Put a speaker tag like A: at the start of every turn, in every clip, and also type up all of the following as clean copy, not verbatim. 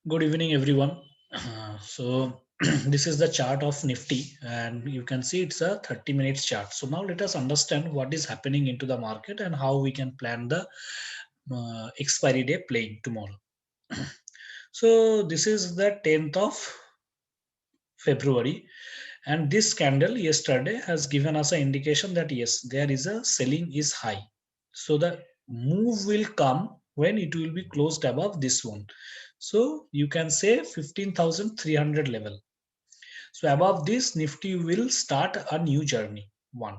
A: Good evening, everyone. So this is the chart of Nifty, and you can see it's a 30 minutes chart. So now let us understand what is happening into the market and how we can plan the expiry day playing tomorrow. So this is the 10th of February, and this candle yesterday has given us an indication that yes, there is a selling is high. So the move will come when it will be closed above this one. So you can say 15,300 level. So above this, Nifty will start a new journey. One.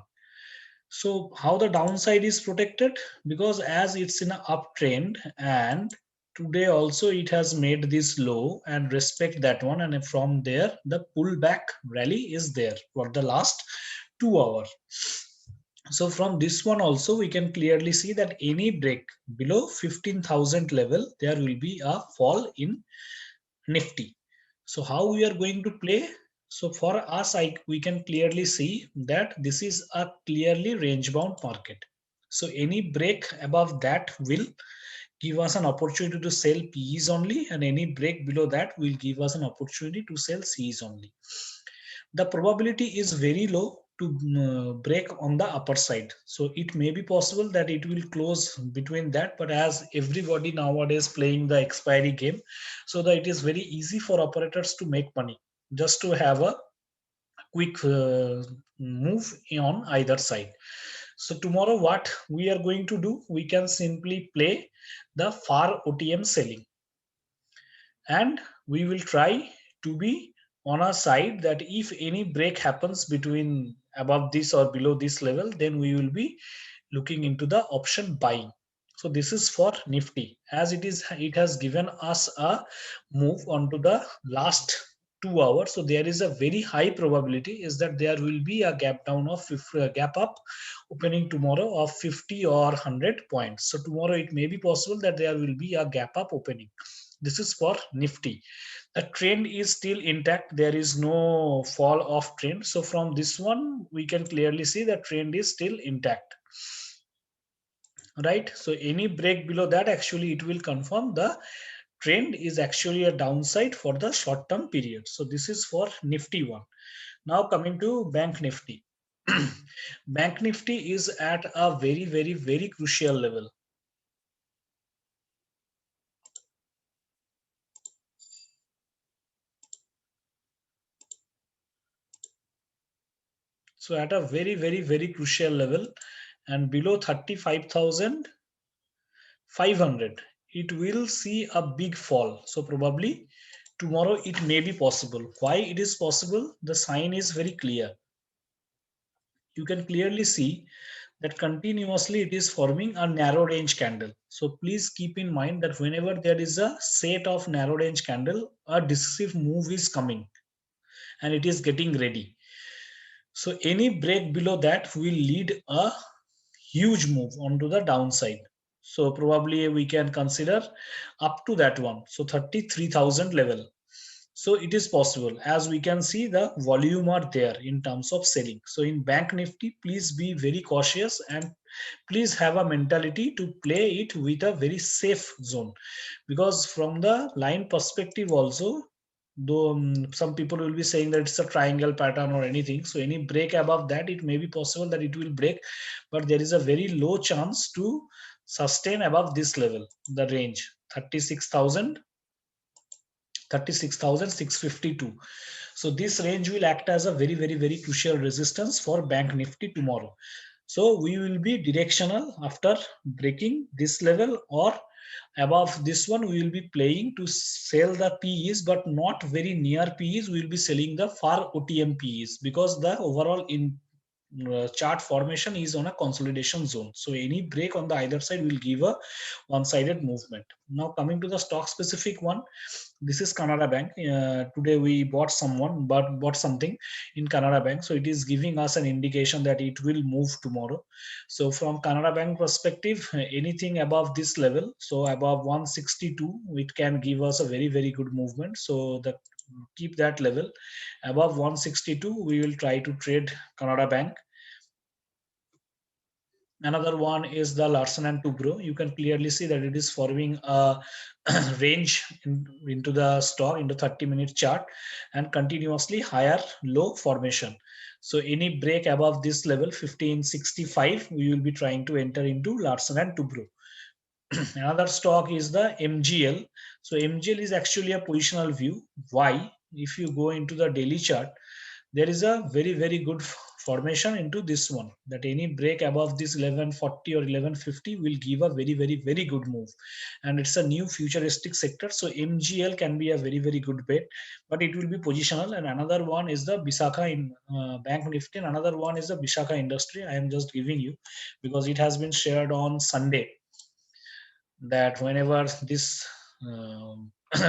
A: So how the downside is protected? Because as it's in an uptrend and today also it has made this low and respect that one, and from there the pullback rally is there for the last 2 hours. So from this one also we can clearly see that any break below 15,000 level there will be a fall in Nifty. So how we are going to play? So for us, we can clearly see that this is a clearly range bound market. So any break above that will give us an opportunity to sell PEs only, and any break below that will give us an opportunity to sell Cs only. The probability is very low to break on the upper side. So it may be possible that it will close between that, but as everybody nowadays playing the expiry game, so that it is very easy for operators to make money just to have a quick move on either side. So tomorrow what we are going to do, we can simply play the far OTM selling, and we will try to be on our side that if any break happens between above this or below this level, then we will be looking into the option buying. So this is for Nifty, as it has given us a move onto the last 2 hours. So there is a very high probability is that there will be a gap down of gap up opening tomorrow of 50 or 100 points. So tomorrow it may be possible that there will be a gap up opening. This is for Nifty. The trend is still intact. There is no fall off trend. So from this one, we can clearly see the trend is still intact. Right. So any break below that, actually, it will confirm the trend is actually a downside for the short term period. So this is for Nifty one. Now coming to Bank Nifty. Bank Nifty is at a very, very, very crucial level. So at a very, very, very crucial level, and below 35,500, it will see a big fall. So probably tomorrow it may be possible. Why it is possible? The sign is very clear. You can clearly see that continuously it is forming a narrow range candle. So please keep in mind that whenever there is a set of narrow range candle, a decisive move is coming and it is getting ready. So any break below that will lead a huge move onto the downside. So probably we can consider up to that one. So 33,000 level. So it is possible, as we can see the volume are there in terms of selling. So in Bank Nifty, please be very cautious and please have a mentality to play it with a very safe zone, because from the line perspective also, though some people will be saying that it's a triangle pattern or anything, so any break above that, it may be possible that it will break, but there is a very low chance to sustain above this level, the range 36,000, 36,652. So this range will act as a very, very, very crucial resistance for Bank Nifty tomorrow. So we will be directional after breaking this level, or above this one we will be playing to sell the PEs, but not very near PEs. We will be selling the far OTM PEs, because the overall in chart formation is on a consolidation zone. So any break on the either side will give a one-sided movement. Now coming to the stock specific one, this is Canara Bank. Today we bought something in Canara Bank, so it is giving us an indication that it will move tomorrow. So from Canara Bank perspective, anything above this level, so above 162, it can give us a very, very good movement. So the keep that level above 162, we will try to trade Canara Bank. Another one is the Larsen and Toubro. You can clearly see that it is forming a range into the stock into 30-minute chart and continuously higher low formation. So any break above this level 1565, we will be trying to enter into Larsen and Toubro. Another stock is the MGL. So MGL is actually a positional view. Why? If you go into the daily chart, there is a very good formation into this one, that any break above this 1140 or 1150 will give a very good move, and it's a new futuristic sector. So MGL can be a very good bet, but it will be positional. And another one is the Bisakha in Bank Nifty, and another one is the Bisakha Industry. I am just giving you because it has been shared on Sunday that whenever this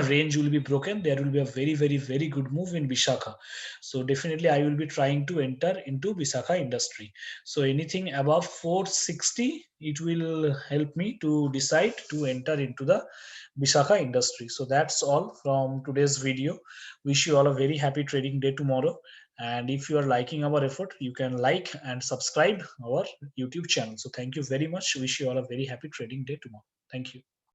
A: range will be broken, there will be a very good move in Vishakha. So definitely I will be trying to enter into Vishakha Industry. So anything above 460, it will help me to decide to enter into the Vishakha Industry. So that's all from today's video. Wish you all a very happy trading day tomorrow. And if you are liking our effort, you can like and subscribe our YouTube channel. So thank you very much. Wish you all a very happy trading day tomorrow. Thank you.